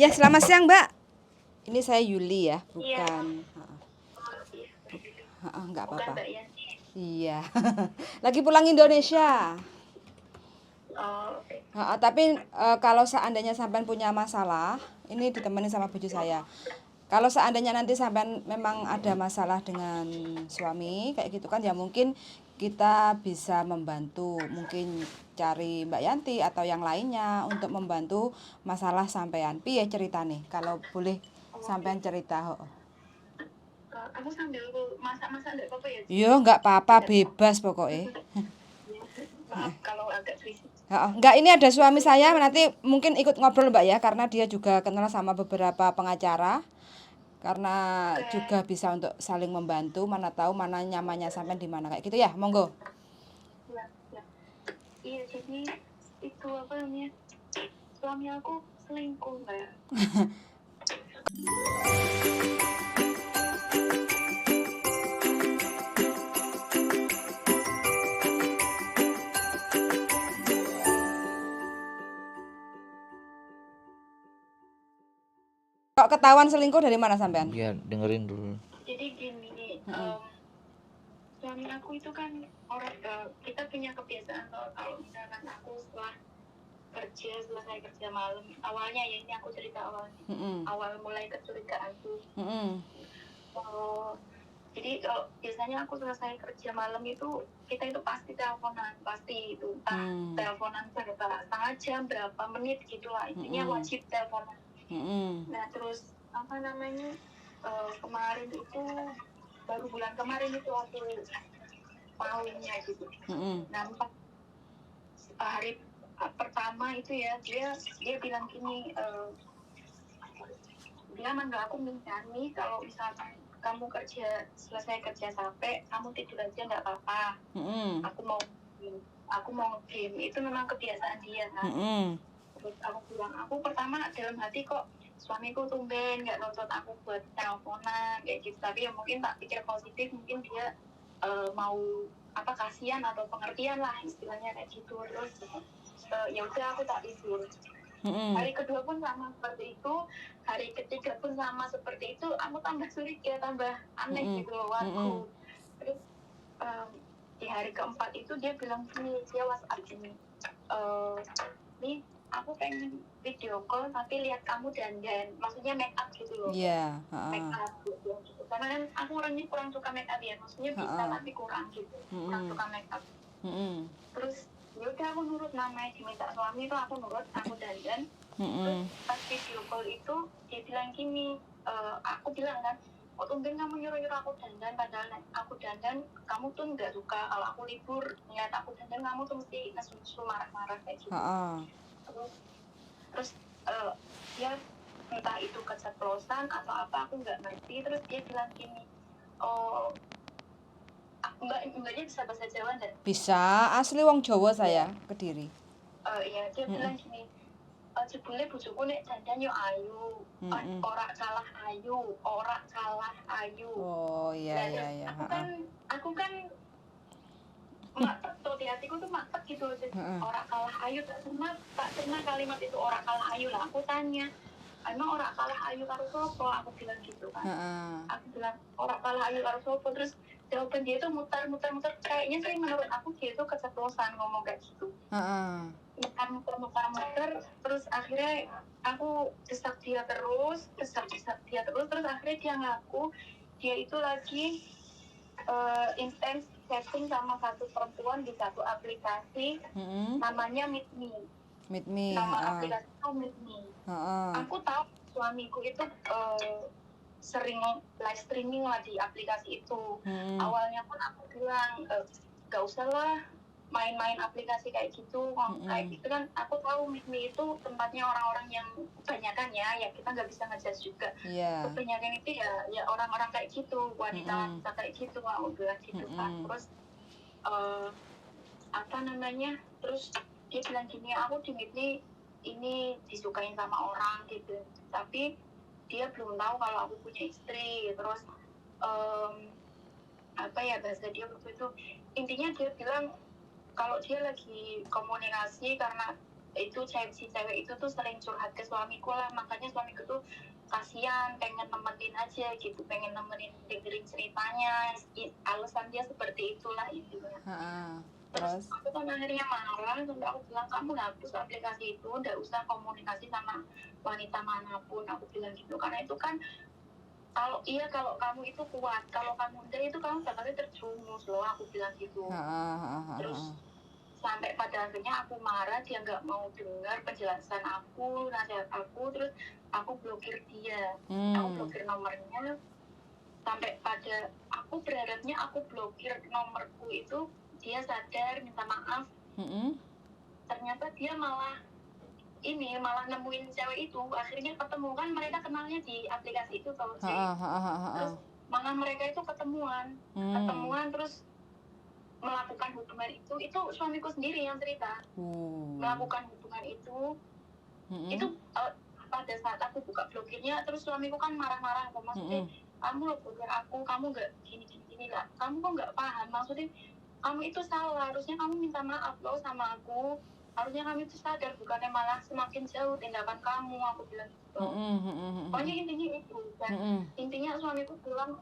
Ya, selamat siang, Mbak. Ini saya Yuli ya, Iya. bukan. Nggak Bukan apa-apa. Mbak Yanti. Iya. Lagi pulang Indonesia. Oh, oke. Tapi kalau seandainya sampean punya masalah, ini ditemani sama bojo saya. Kalau seandainya nanti sampean memang ada masalah dengan suami kayak gitu kan ya mungkin kita bisa membantu, mungkin cari Mbak Yanti atau yang lainnya untuk membantu masalah sampean. Piye ceritane? Kalau boleh sampean cerita. Aku sambil masak-masak enggak apa-apa ya? Yo, nggak apa-apa, bebas pokoknya. Maaf kalau agak berisik. Enggak, ini ada suami saya, nanti mungkin ikut ngobrol Mbak ya, karena dia juga kenal sama beberapa pengacara. Karena juga bisa untuk saling membantu, mana tahu mana nyamannya sampai di mana kayak gitu ya, monggo. Ya, ya. Iya, jadi itu apa namanya? Suami aku selingkuh, Mbak. Kok ketahuan selingkuh dari mana sampean? Ya, dengerin dulu. Jadi gini, suami aku itu kan orang kita punya kebiasaan kalau misalkan aku selesai kerja malam, awalnya ya ini aku cerita awalnya. Awal mulai kecurigaanku. Jadi kalau biasanya aku selesai kerja malam itu kita itu pasti teleponan, pasti itu teleponan setengah jam berapa menit gitulah, intinya wajib teleponan. Nah terus apa namanya kemarin itu baru bulan kemarin itu aku maunya gitu. Nah hari pertama itu ya dia bilang gini, dia manggil aku minta nih kalau misalkan kamu selesai kerja capek, kamu tidur aja nggak apa-apa. Aku mau game, itu memang kebiasaan dia kan. Terus aku bilang, aku pertama dalam hati kok suamiku tumben nggak nonton aku buat teleponan kayak gitu. Tapi ya mungkin tak pikir positif, mungkin dia mau apa kasihan atau pengertian lah istilahnya kayak gitu. Terus ya udah aku tak tidur. Hari kedua pun sama seperti itu, hari ketiga pun sama seperti itu, aku tambah curiga, tambah aneh gitu loh aku. Terus di hari keempat itu dia bilang gini, dia WhatsApp gini, nih aku pengen video call tapi lihat kamu dandan, maksudnya make up gitu loh. Iya. Make up gitu. Karena kan aku orangnya kurang suka make up ya, maksudnya bisa tapi kurang gitu, kurang suka make up. Terus ya udah aku nurut, namanya diminta suami itu aku nurut, aku dandan. Terus pas video call itu dia bilang gini, aku bilang kan, kok tumben kamu nyuruh-nyuruh aku dandan, padahal aku dandan kamu tuh nggak suka, kalau aku libur ngeliat aku dandan kamu tuh mesti nesu-nesu marah-marah kayak gitu. Terus dia entah itu keceplosan atau apa aku nggak ngerti. Terus dia bilang gini, oh mbaknya bisa bahasa Jawa nggak? Bisa, asli wong Jawa saya, Kediri. Iya, dia bilang gini, jebule bojoku nek dandan yo ayu, ora kalah ayu. Oh iya. Aku kan matek tuh, di hatiku tuh matek gitu, ora kalah ayu. Tak pernah kalimat itu ora kalah ayu lah. Aku tanya, emang ora kalah ayu karo sopo? Aku bilang gitu kan. Aku bilang ora kalah ayu karo sopo. Terus jawaban dia tuh muter. Kayaknya sih menurut aku dia tuh keceplosan ngomong kayak gitu. Muter. Terus akhirnya aku desak dia terus. Terus akhirnya dia ngaku dia itu lagi intens chatting sama satu perempuan di satu aplikasi, namanya Meet Me. Nama aplikasi itu Meet Me. Aku tahu suamiku itu sering live streaming lah di aplikasi itu. Awalnya pun aku bilang gak usah lah main-main aplikasi kayak gitu. Kayak gitu kan aku tahu Meet Me itu tempatnya orang-orang yang kebanyakan ya kita nggak bisa ngejudge juga. Kebanyakan itu ya orang-orang kayak gitu, wanita kayak gitu, aku bilang gitu kan. Terus apa namanya, terus dia bilang gini, aku di Meet Me ini disukain sama orang gitu, tapi dia belum tahu kalau aku punya istri. Terus apa ya bahasa dia waktu itu, intinya dia bilang kalau dia lagi komunikasi karena itu si cewek itu tuh sering curhat ke suamiku lah, makanya suamiku tuh kasihan, pengen nemenin aja gitu, pengen nemenin dengerin ceritanya, alasan dia seperti itulah intinya. Terus Terus? aku kan akhirnya marah, sampai aku bilang kamu hapus aplikasi itu, nggak usah komunikasi sama wanita manapun, aku bilang gitu, karena itu kan kalau kamu itu kuat, kalau kamu enggak itu kamu bakalnya terjerumus loh, aku bilang gitu. Terus sampai pada akhirnya aku marah, dia nggak mau dengar penjelasan aku, nasihat aku, terus aku blokir dia, aku blokir nomornya, sampai pada aku berharapnya aku blokir nomorku itu dia sadar minta maaf. Ternyata dia malah nemuin cewek itu, akhirnya ketemu, kan mereka kenalnya di aplikasi itu tau sih. Terus malah mereka itu ketemuan terus melakukan hubungan itu suamiku sendiri yang cerita. Melakukan hubungan itu pada saat aku buka blokirnya, terus suamiku kan marah-marah, maksudnya kamu lo blokir aku, kamu nggak gini lah, kamu kok nggak paham, maksudnya kamu itu salah, harusnya kamu minta maaf loh sama aku, harusnya kamu itu sadar, bukannya malah semakin jauh tindakan kamu, aku bilang gitu. Pokoknya intinya itu, dan intinya suamiku bilang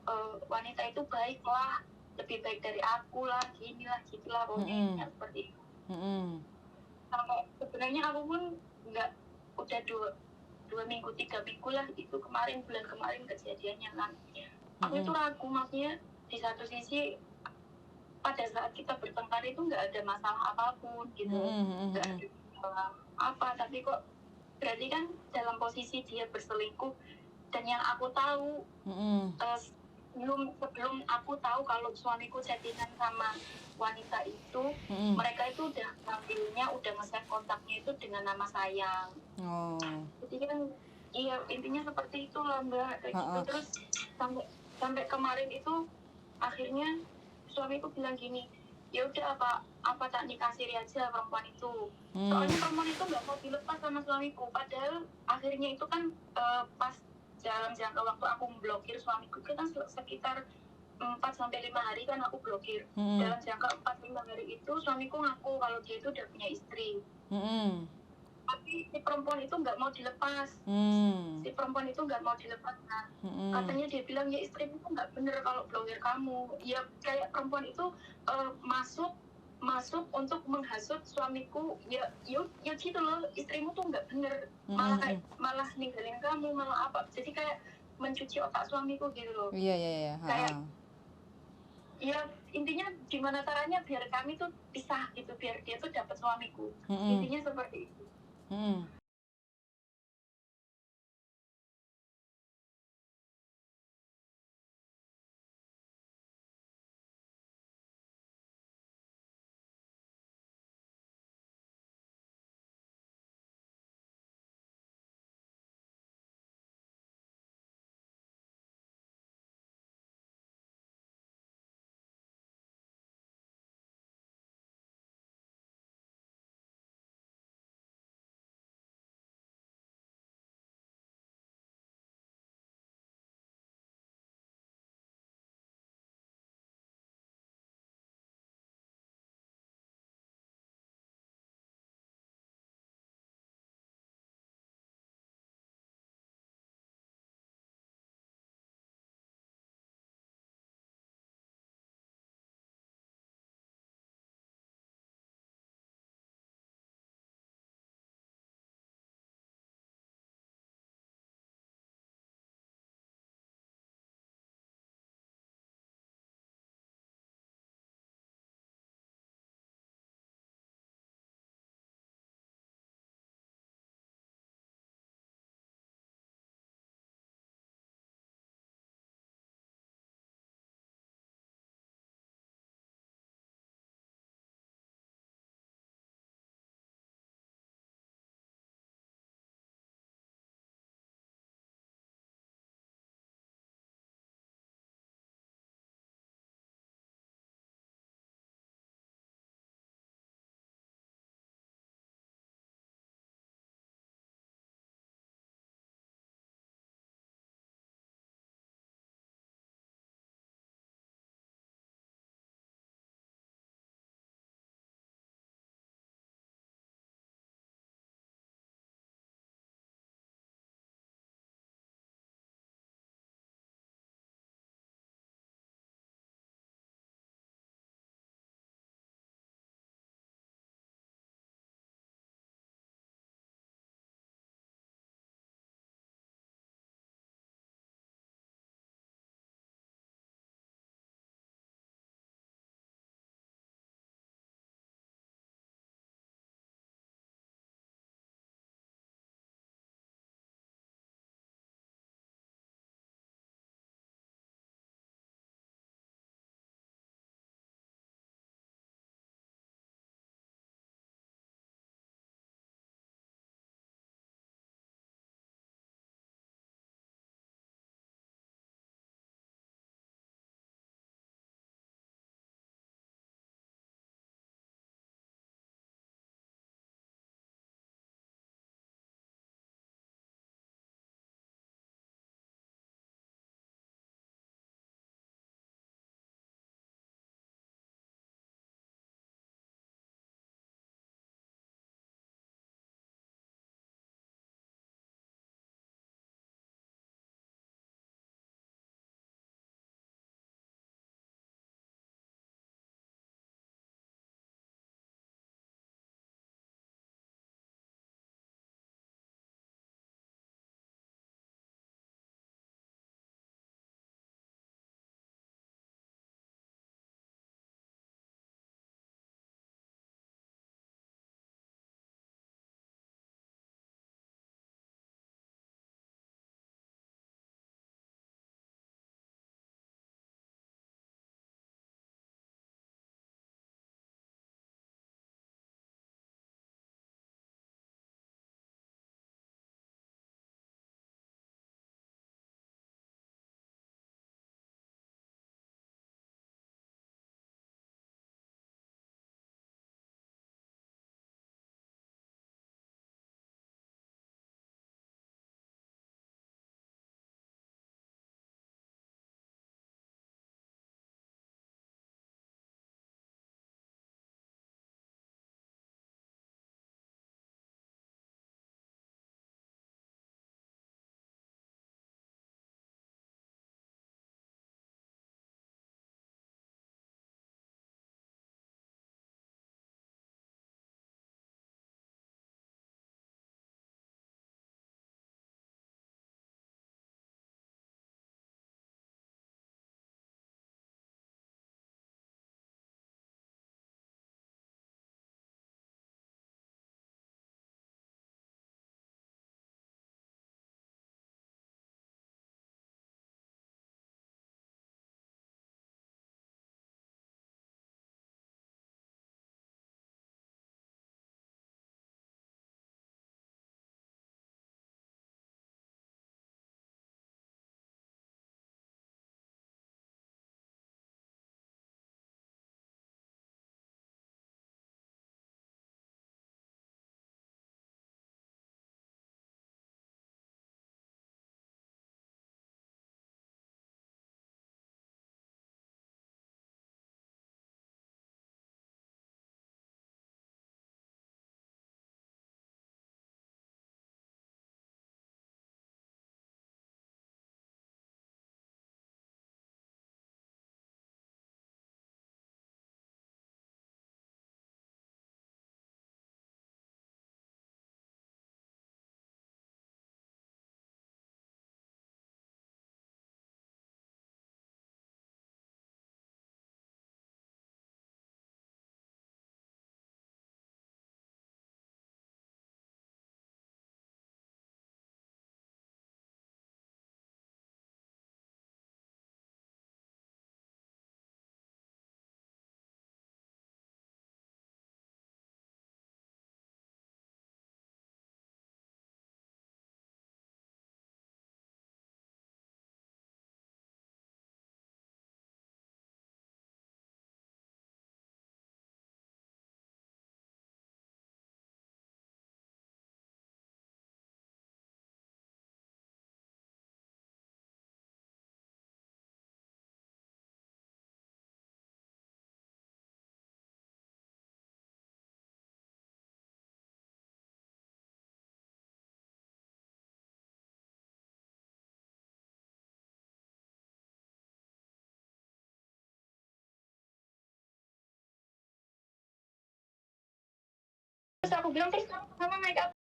wanita itu baik lah, lebih baik dari aku lah, gini lah, gitulah, pokoknya seperti itu. Sampai sebenarnya aku pun nggak, udah 2 minggu 3 minggu lah itu bulan kemarin kejadiannya kan, aku itu ragu, maksudnya di satu sisi pada saat kita bertengkar itu nggak ada masalah apapun gitu, nggak ada masalah apa, tapi kok berarti kan dalam posisi dia berselingkuh, dan yang aku tahu sebelum aku tahu kalau suamiku chattingan sama wanita itu, mereka itu udah ngambilnya, udah nge-save kontaknya itu dengan nama sayang. Jadi kan iya, intinya seperti itu lah Mbak, kayak gitu. Terus sampai kemarin itu akhirnya suamiku bilang gini, ya udah apa tak nikah siri aja perempuan itu. Soalnya perempuan itu nggak mau dilepas sama suamiku, padahal akhirnya itu kan pas dalam jangka waktu aku memblokir suamiku kan sekitar 4-5 hari kan aku blokir. Dalam jangka 4-5 hari itu suamiku ngaku kalau dia itu udah punya istri. Tapi si perempuan itu nggak mau dilepas. Si perempuan itu nggak mau dilepas. Nah, katanya dia bilang, ya istrimu tuh nggak bener kalau blokir kamu. Ya kayak perempuan itu masuk untuk menghasut suamiku, ya gitu loh, istrimu tuh nggak bener, malah ninggalin kamu, malah apa, jadi kayak mencuci otak suamiku gitu loh. Kayak ya intinya gimana caranya biar kami tuh pisah gitu, biar dia tuh dapat suamiku. Intinya seperti itu. terus aku bilang terus kamu kenapa make up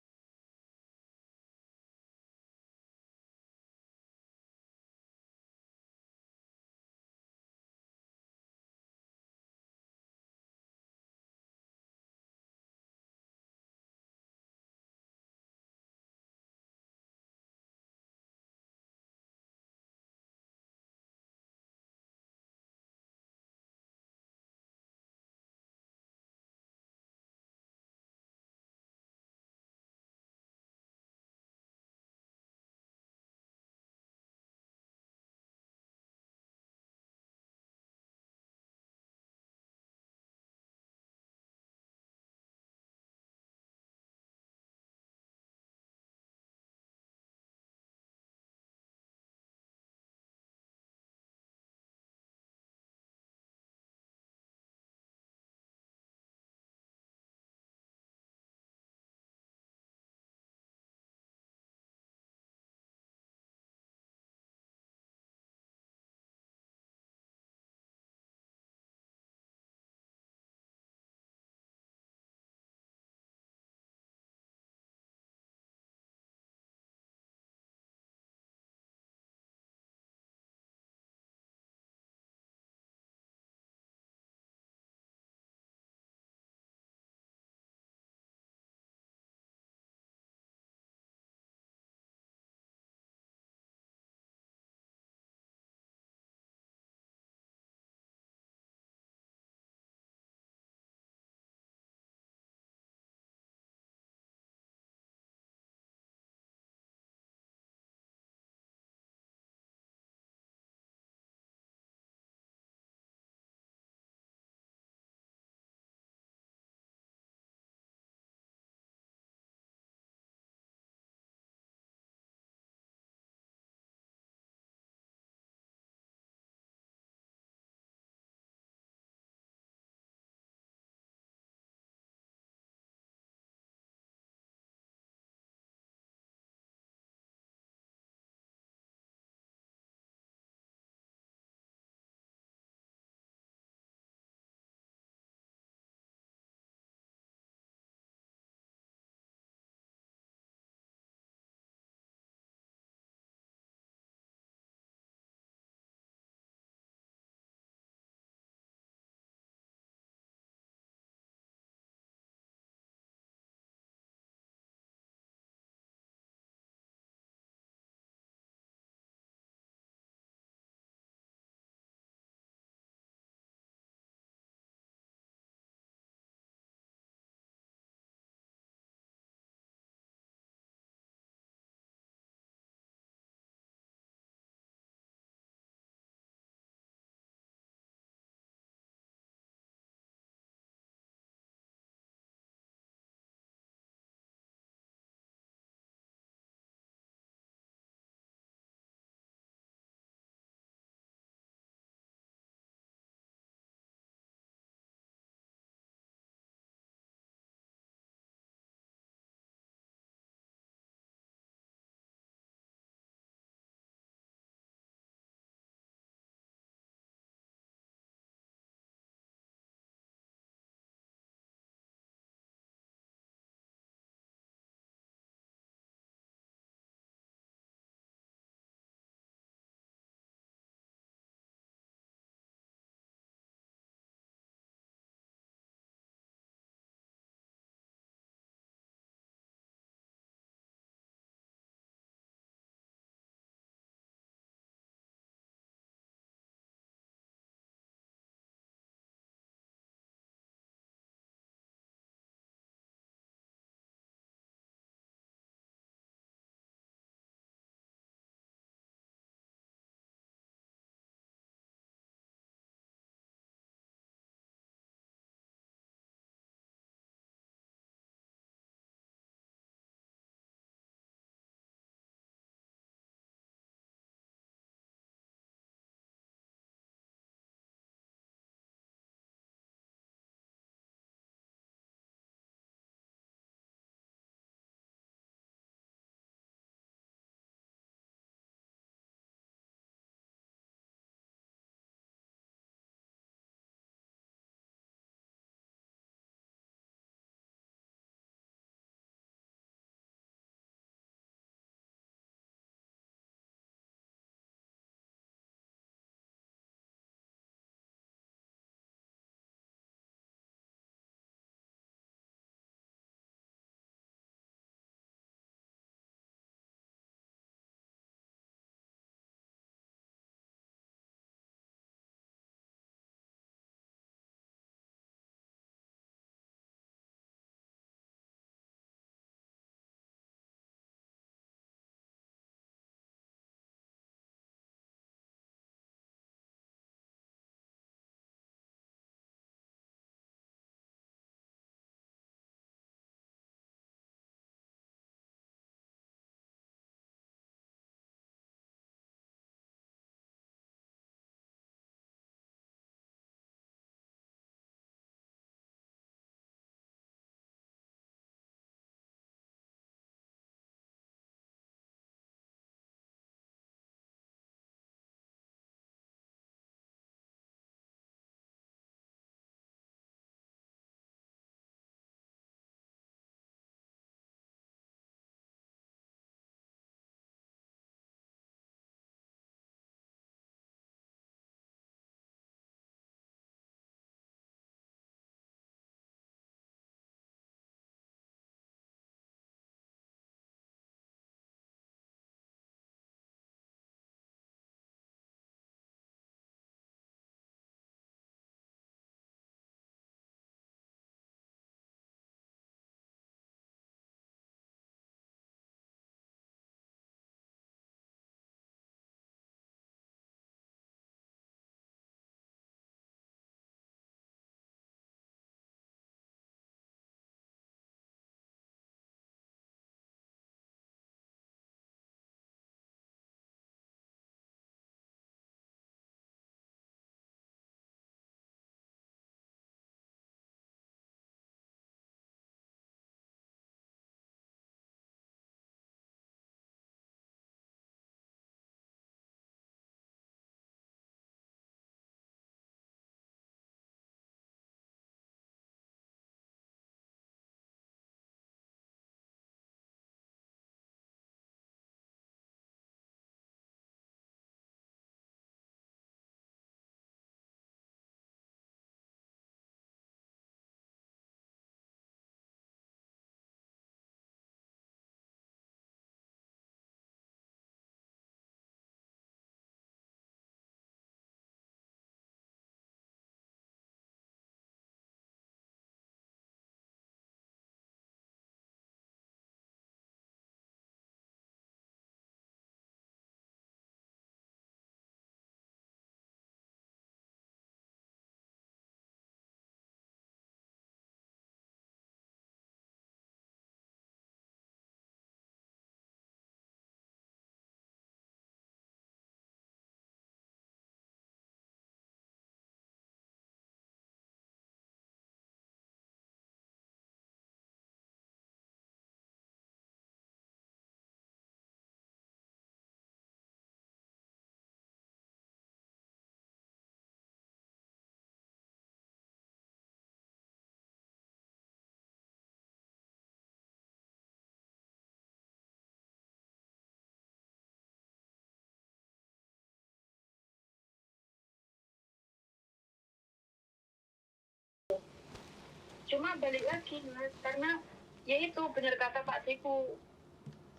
Cuma balik lagi Mas, karena ya itu benar kata Pak Teku,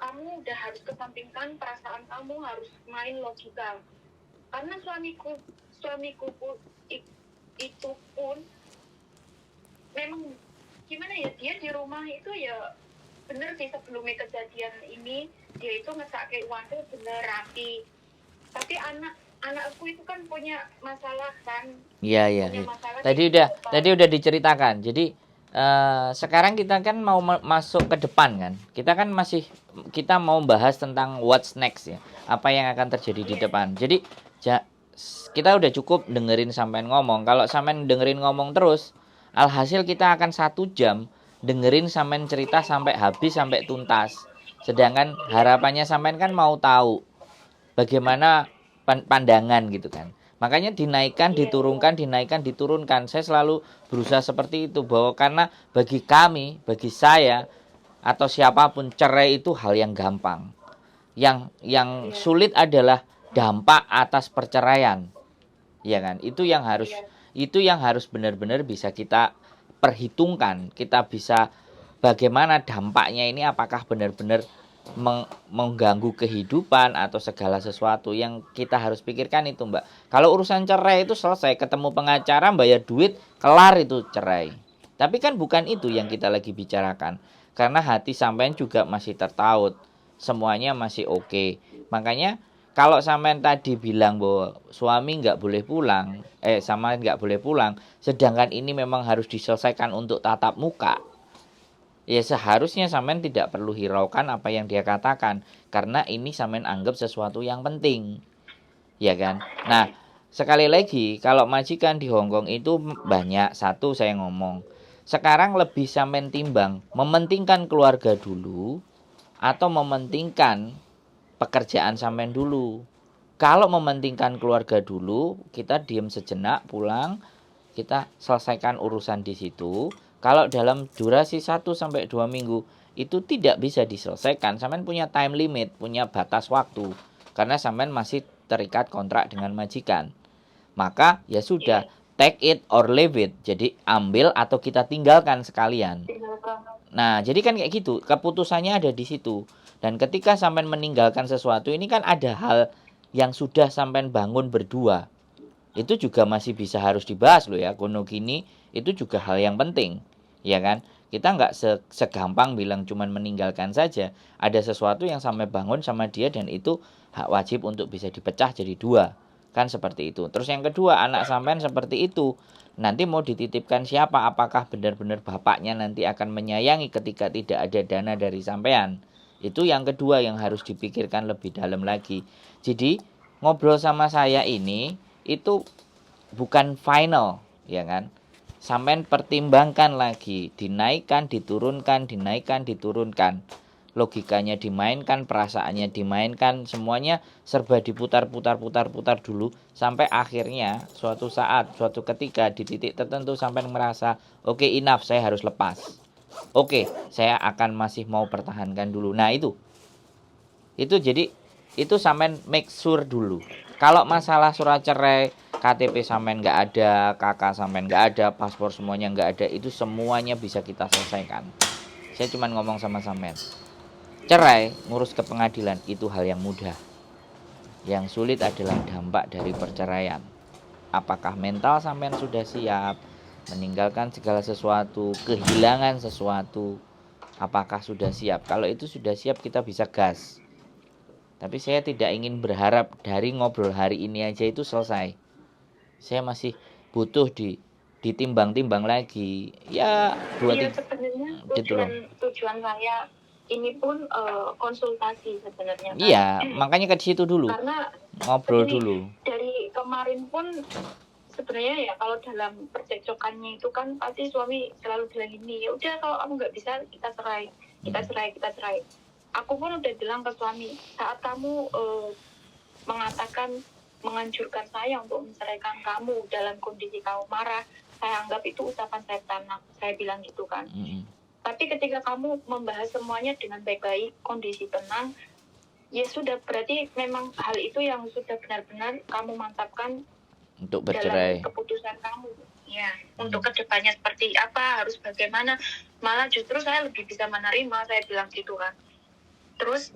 kamu udah harus kesampingkan perasaan kamu, harus main logika. Karena suamiku itu pun memang gimana ya, dia di rumah itu ya bener sih, sebelumnya kejadian ini dia itu ngesake waduh bener rapi, tapi anakku itu kan punya masalah kan, Iya. punya masalah di Tadi kehidupan. udah diceritakan. Jadi sekarang kita kan mau masuk ke depan kan. Kita mau bahas tentang what's next ya. Apa yang akan terjadi di depan. Jadi kita udah cukup dengerin sampean ngomong. Kalau sampean dengerin ngomong terus, alhasil kita akan 1 jam dengerin sampean cerita sampai habis, sampai tuntas. Sedangkan harapannya sampean kan mau tahu bagaimana pandangan gitu kan. Makanya dinaikkan, diturunkan, dinaikkan, diturunkan. Saya selalu berusaha seperti itu, bahwa karena bagi kami, bagi saya atau siapapun, cerai itu hal yang gampang. Yang sulit adalah dampak atas perceraian. Ya kan? Itu yang harus benar-benar bisa kita perhitungkan. Kita bisa bagaimana dampaknya ini, apakah benar-benar mengganggu kehidupan atau segala sesuatu. Yang kita harus pikirkan itu, Mbak. Kalau urusan cerai itu selesai, ketemu pengacara, bayar duit, kelar itu cerai. Tapi kan bukan itu yang kita lagi bicarakan. Karena hati sampean juga masih tertaut, semuanya masih oke. Makanya kalau sampean tadi bilang bahwa suami nggak boleh pulang, sampean nggak boleh pulang, sedangkan ini memang harus diselesaikan untuk tatap muka, ya seharusnya sampean tidak perlu hiraukan apa yang dia katakan, karena ini sampean anggap sesuatu yang penting, ya kan? Nah, sekali lagi, kalau majikan di Hongkong itu banyak. Satu, saya ngomong, sekarang lebih sampean timbang mementingkan keluarga dulu atau mementingkan pekerjaan sampean dulu. Kalau mementingkan keluarga dulu, kita diam sejenak, pulang, kita selesaikan urusan di situ. Kalau dalam durasi 1-2 minggu itu tidak bisa diselesaikan, sampean punya time limit, punya batas waktu, karena sampean masih terikat kontrak dengan majikan. Maka ya sudah, take it or leave it. Jadi ambil atau kita tinggalkan sekalian. Nah, jadi kan kayak gitu, keputusannya ada di situ. Dan ketika sampean meninggalkan sesuatu, ini kan ada hal yang sudah sampean bangun berdua. Itu juga masih bisa harus dibahas loh ya. Kono gini itu juga hal yang penting, ya kan? Kita nggak segampang bilang cuman meninggalkan saja. Ada sesuatu yang sampai bangun sama dia dan itu hak wajib untuk bisa dipecah jadi 2. Kan seperti itu. Terus yang kedua, anak sampean seperti itu. Nanti mau dititipkan siapa? Apakah benar-benar bapaknya nanti akan menyayangi ketika tidak ada dana dari sampean? Itu yang kedua yang harus dipikirkan lebih dalam lagi. Jadi ngobrol sama saya ini itu bukan final, ya kan? Sampean pertimbangkan lagi, dinaikkan, diturunkan, dinaikkan, diturunkan. Logikanya dimainkan, perasaannya dimainkan, semuanya serba diputar-putar dulu sampai akhirnya suatu saat, suatu ketika di titik tertentu sampai merasa oke, enough, saya harus lepas. Oke, saya akan masih mau pertahankan dulu. Nah, itu jadi itu sampean make sure dulu. Kalau masalah surat cerai, KTP sampean nggak ada, kakak sampean nggak ada, paspor semuanya nggak ada, itu semuanya bisa kita selesaikan. Saya cuma ngomong sama sampean, cerai, ngurus ke pengadilan itu hal yang mudah. Yang sulit adalah dampak dari perceraian. Apakah mental sampean sudah siap meninggalkan segala sesuatu, kehilangan sesuatu? Apakah sudah siap? Kalau itu sudah siap, kita bisa gas. Tapi saya tidak ingin berharap dari ngobrol hari ini aja itu selesai. Saya masih butuh ditimbang-timbang lagi. Ya, 2-3 sebenarnya gitu loh. tujuan saya ini pun konsultasi sebenarnya. Iya, makanya ke situ dulu. Karena ngobrol dulu. Dari kemarin pun sebenarnya ya, kalau dalam percekcokannya itu kan pasti suami selalu bilang gini, ya udah kalau kamu nggak bisa kita cerai. Aku pun udah bilang ke suami, saat kamu mengatakan menganjurkan saya untuk menceraikan kamu dalam kondisi kamu marah, saya anggap itu ucapan setan. Saya bilang gitu kan. Tapi ketika kamu membahas semuanya dengan baik-baik, kondisi tenang, ya sudah, berarti memang hal itu yang sudah benar-benar kamu mantapkan untuk bercerai. dalam keputusan kamu. ya untuk kedepannya seperti apa, harus bagaimana. Malah justru saya lebih bisa menerima, saya bilang gitu kan. Terus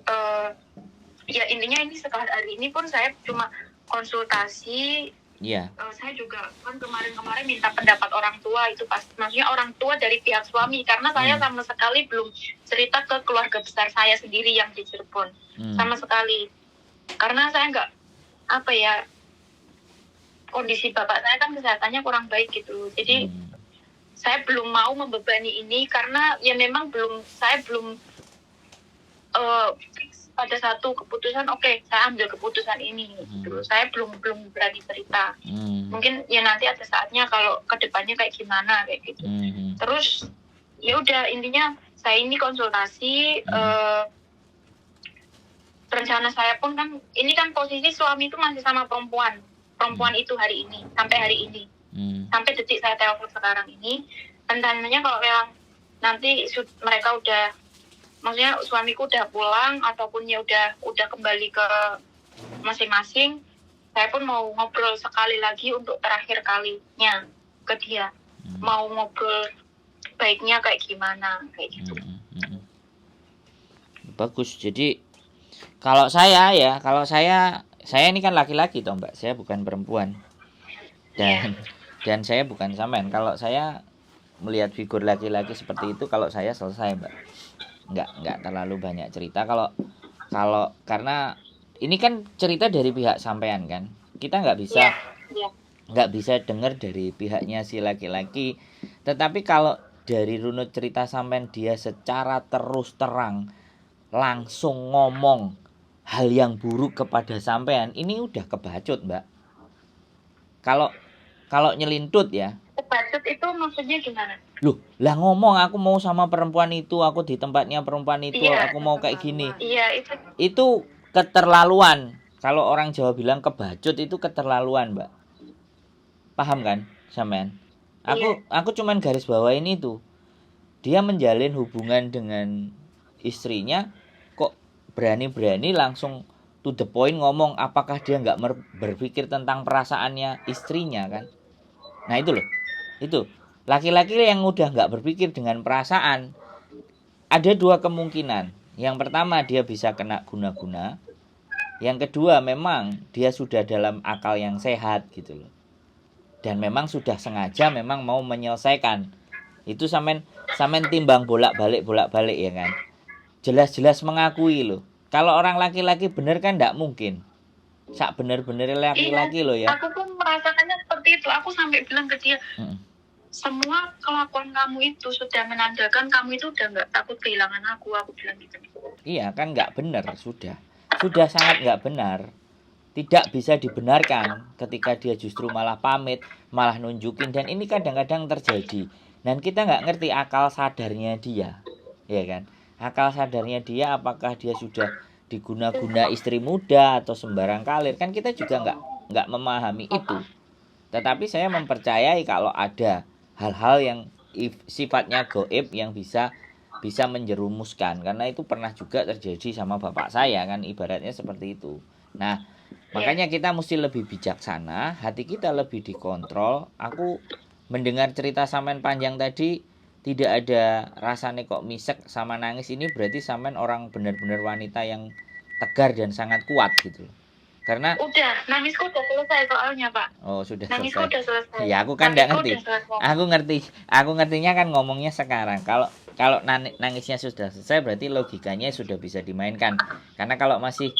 ya intinya ini setelah hari ini pun saya cuma konsultasi. Iya. Saya juga kan kemarin minta pendapat orang tua, itu pasti maksudnya orang tua dari pihak suami, karena saya sama sekali belum cerita ke keluarga besar saya sendiri yang di Cirebon sama sekali, karena saya nggak apa ya, kondisi bapak saya kan kesehatannya kurang baik gitu, jadi saya belum mau membebani ini, karena ya memang saya belum pada satu keputusan, oke, saya ambil keputusan ini gitu. Saya belum berani cerita. Mungkin ya nanti ada saatnya kalau kedepannya kayak gimana kayak gitu. Terus ya udah, intinya saya ini konsultasi. Rencana saya pun kan ini kan posisi suami itu masih sama perempuan itu hari ini, sampai hari ini, sampai detik saya telepon sekarang ini. Rencananya kalau memang nanti mereka udah, maksudnya suamiku udah pulang ataupun ya udah kembali ke masing-masing, saya pun mau ngobrol sekali lagi untuk terakhir kalinya ke dia, mau ngobrol baiknya kayak gimana kayak gitu. Bagus. Jadi kalau saya ini kan laki-laki toh Mbak, saya bukan perempuan, dan saya bukan sampean. Kalau saya melihat figur laki-laki seperti itu, kalau saya selesai Mbak, nggak terlalu banyak cerita. Kalau karena ini kan cerita dari pihak sampean kan, kita nggak bisa dengar dari pihaknya si laki-laki. Tetapi kalau dari runut cerita sampean, dia secara terus terang langsung ngomong hal yang buruk kepada sampean, ini udah kebacut Mbak. Kalau nyelintut ya. Kebacut itu maksudnya gimana? Loh, lah ngomong aku mau sama perempuan itu, aku di tempatnya perempuan itu, aku mau kayak gini. Iya, itu keterlaluan. Kalau orang Jawa bilang kebacut, itu keterlaluan Mbak. Paham kan sampean? Aku cuman garis bawain itu. Dia menjalin hubungan dengan istrinya, kok berani-berani langsung to the point ngomong, apakah dia nggak berpikir tentang perasaannya istrinya kan? Nah itu loh, itu laki-laki yang udah nggak berpikir dengan perasaan, ada dua kemungkinan. Yang pertama, dia bisa kena guna-guna. Yang kedua, memang dia sudah dalam akal yang sehat gitu loh, dan memang sudah sengaja memang mau menyelesaikan. Itu sampean timbang bolak-balik ya kan, jelas-jelas mengakui loh. Kalau orang laki-laki bener kan nggak mungkin sak bener-bener laki-laki loh ya. Aku pun merasakannya seperti itu. Aku sampai bilang ke dia, semua kelakuan kamu itu sudah menandakan kamu itu udah nggak takut kehilangan aku bilang gitu. Iya kan, nggak benar, sudah sangat nggak benar, tidak bisa dibenarkan ketika dia justru malah pamit, malah nunjukin. Dan ini kadang-kadang terjadi, dan kita nggak ngerti akal sadarnya dia, ya kan? Akal sadarnya dia, apakah dia sudah diguna-guna istri muda atau sembarang kalir, kan kita juga nggak memahami itu. Tetapi saya mempercayai kalau ada hal-hal yang sifatnya gaib yang bisa menjerumuskan, karena itu pernah juga terjadi sama bapak saya kan, ibaratnya seperti itu. Nah, makanya kita mesti lebih bijaksana, hati kita lebih dikontrol. Aku mendengar cerita sampean panjang tadi, tidak ada rasanya kok misek sama nangis. Ini berarti sampean orang benar-benar wanita yang tegar dan sangat kuat gitu. Karena udah, nangisku udah selesai soalnya Pak. Oh sudah nangisku selesai. Udah selesai. Ya aku kan nggak ngerti. Aku ngertinya kan ngomongnya sekarang. Kalau nangisnya sudah selesai, berarti logikanya sudah bisa dimainkan. Karena kalau masih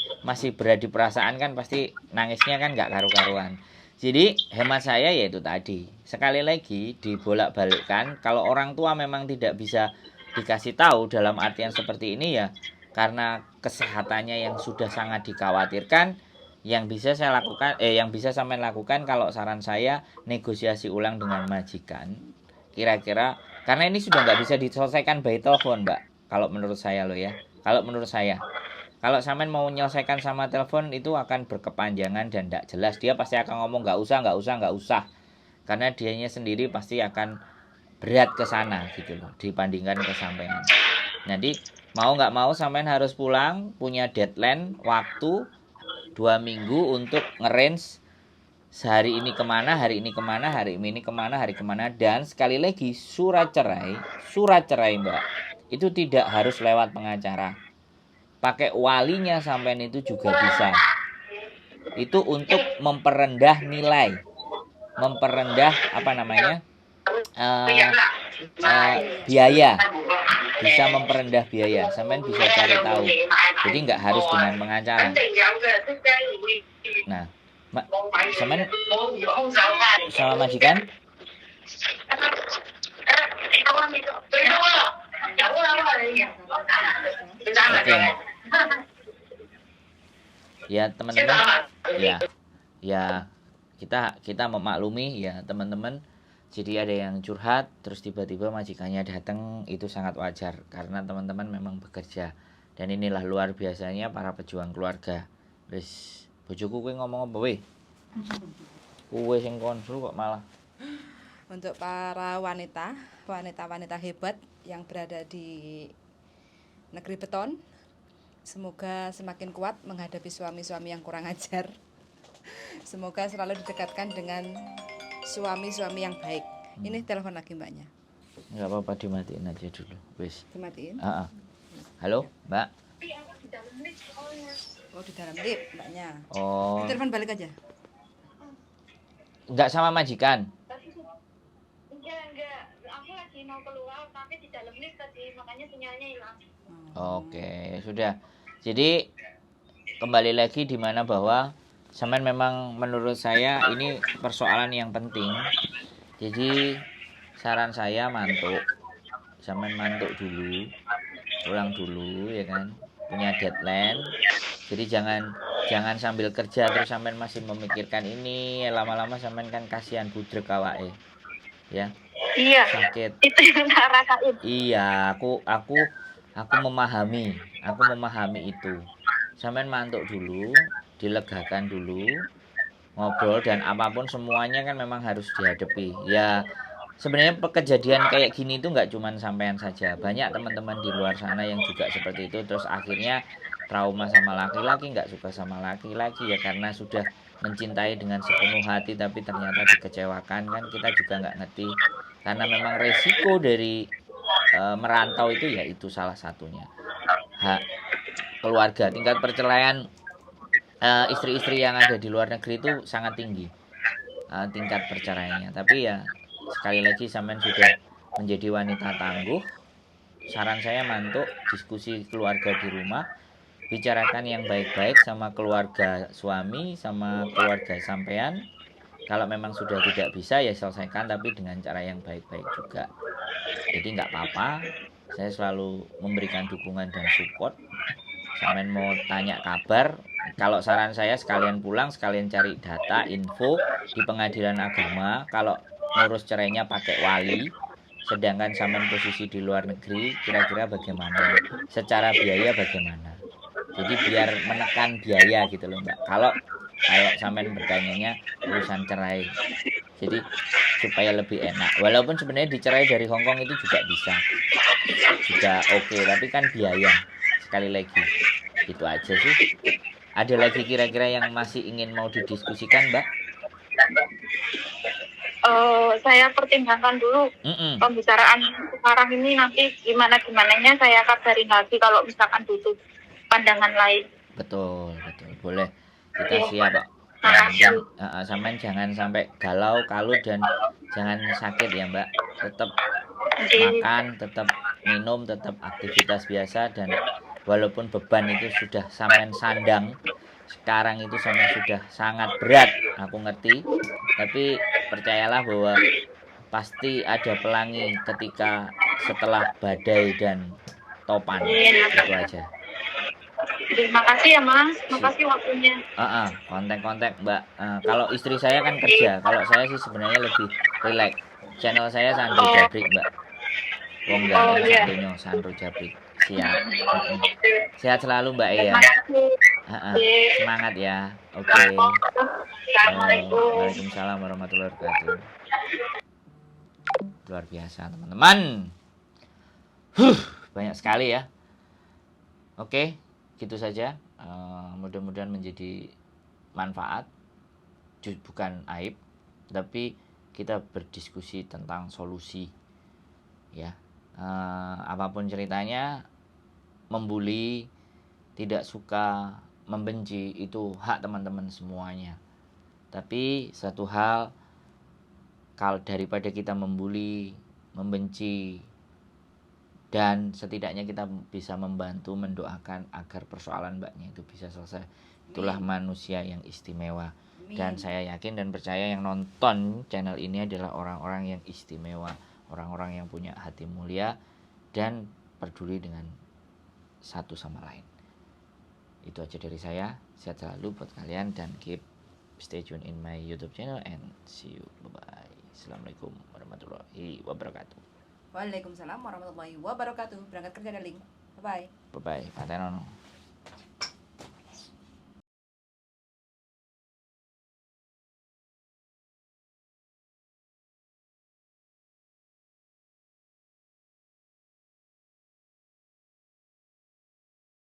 berada di perasaan kan pasti nangisnya kan nggak karu-karuan. Jadi hemat saya yaitu tadi, sekali lagi dibolak-balikkan. Kalau orang tua memang tidak bisa dikasih tahu dalam artian seperti ini, ya karena kesehatannya yang sudah sangat dikhawatirkan, yang bisa saya lakukan, yang bisa sampean lakukan, kalau saran saya, negosiasi ulang dengan majikan. Kira-kira, karena ini sudah nggak bisa diselesaikan by telepon Mbak, kalau menurut saya loh ya. Kalau sampean mau menyelesaikan sama telepon, itu akan berkepanjangan dan tidak jelas. Dia pasti akan ngomong nggak usah, karena dianya sendiri pasti akan berat ke sana gitu loh, dibandingkan ke sampean. Jadi mau nggak mau sampean harus pulang, punya deadline waktu 2 minggu untuk ngerange Hari ini kemana, hari ini kemana, hari ini kemana, hari kemana. Dan sekali lagi surat cerai Mbak, itu tidak harus lewat pengacara. Pakai walinya sampean itu juga bisa. Itu untuk memperendah nilai, memperendah biaya, bisa memperendah biaya. Sampean bisa cari tahu. Jadi nggak harus dengan pengacara. Nah, sampean sama majikan? Oke. Ya teman-teman, ya kita memaklumi ya teman-teman. Jadi ada yang curhat terus tiba-tiba majikannya datang, itu sangat wajar karena teman-teman memang bekerja. Dan inilah luar biasanya para pejuang keluarga. Wis, bojoku kowe ngomong apa weh? Kowe sing konsul kok malah. Untuk para wanita hebat yang berada di negeri beton, semoga semakin kuat menghadapi suami-suami yang kurang ajar. Semoga selalu didekatkan dengan suami-suami yang baik. Ini telepon lagi mbaknya. Enggak apa-apa, dimatiin aja dulu. Wis. Dimatiin? Halo, Mbak. Oh, di dalam lift mbaknya. Oh. Telepon balik aja. Enggak sama majikan. Enggak. Aku lagi mau keluar tapi di dalam lift tadi, makanya sinyalnya hilang. Oke, sudah. Jadi kembali lagi di mana bahwa sampean memang menurut saya ini persoalan yang penting. Jadi saran saya mantuk. Sampean mantuk dulu. Pulang dulu ya kan. Punya deadline. Jadi jangan sambil kerja terus sampean masih memikirkan ini, lama-lama sampean kan kasihan budrek awake. Ya. Iya. Sakit. Itu yang tak rasain. Iya, aku memahami itu. Sampean mantuk dulu, dilegakan dulu, ngobrol, dan apapun semuanya kan memang harus dihadapi. Ya, sebenarnya kejadian kayak gini itu nggak cuma sampean saja. Banyak teman-teman di luar sana yang juga seperti itu. Terus akhirnya trauma sama laki-laki, nggak suka sama laki-laki ya karena sudah mencintai dengan sepenuh hati tapi ternyata dikecewakan. Kan kita juga nggak ngerti. Karena memang resiko dari merantau itu ya itu salah satunya. Keluarga, tingkat perceraian istri-istri yang ada di luar negeri itu sangat tinggi tingkat perceraiannya. Tapi ya sekali lagi sampean sudah menjadi wanita tangguh, saran saya mantuk, diskusi keluarga di rumah, bicarakan yang baik-baik sama keluarga suami, sama keluarga sampean. Kalau memang sudah tidak bisa ya selesaikan, tapi dengan cara yang baik-baik juga. Jadi nggak apa-apa, saya selalu memberikan dukungan dan support. Sampean mau tanya kabar, kalau saran saya sekalian pulang, sekalian cari data, info di pengadilan agama. Kalau ngurus cerainya pakai wali, sedangkan sampean posisi di luar negeri, kira-kira bagaimana? Secara biaya bagaimana? Jadi biar menekan biaya gitu loh Mbak. Kalau sampean bertanyanya urusan cerai, jadi supaya lebih enak. Walaupun sebenarnya dicerai dari Hongkong itu juga bisa, juga oke, tapi kan biaya. Sekali lagi, itu aja sih. Ada lagi kira-kira yang masih ingin mau didiskusikan Mbak? Saya pertimbangkan dulu pembicaraan sekarang ini, nanti gimananya saya kabarin lagi kalau misalkan butuh pandangan lain. Betul, boleh, kita siap Pak. Sampean jangan sampai galau, kalut, dan jangan sakit ya Mbak. Tetap makan, tetap minum, tetap aktivitas biasa. Dan walaupun beban itu sudah sampean sandang, sekarang itu sampean sudah sangat berat, aku ngerti. Tapi percayalah bahwa pasti ada pelangi ketika setelah badai dan topan. Itu aja. Terima kasih ya Mas, makasih waktunya. Kontak Mbak. Kalau istri saya kan kerja, kalau saya sih sebenarnya lebih relax. Channel saya Sandro Jabrik Mbak. Wong ganteng Sandro Jabrik. Siap. Sehat selalu Mbak ya. Semangat ya. Oke. Waalaikumsalam warahmatullahi wabarakatuh. Luar biasa teman-teman. Banyak sekali ya. Oke, gitu saja. Mudah-mudahan menjadi manfaat. bukan aib, tapi kita berdiskusi tentang solusi ya. Apapun ceritanya, membuli, tidak suka, membenci itu hak teman-teman semuanya. Tapi satu hal, kalau daripada kita membuli, membenci, dan setidaknya kita bisa membantu mendoakan agar persoalan mbaknya itu bisa selesai. Itulah manusia yang istimewa. Dan saya yakin dan percaya yang nonton channel ini adalah orang-orang yang istimewa, orang-orang yang punya hati mulia dan peduli dengan satu sama lain. Itu aja dari saya. Sehat selalu buat kalian dan stay tune in my YouTube channel and see you. Bye-bye. Assalamualaikum warahmatullahi wabarakatuh. Waalaikumsalam warahmatullahi wabarakatuh. Berangkat kerja ada link. Bye bye. Bye-bye. Katanya nono.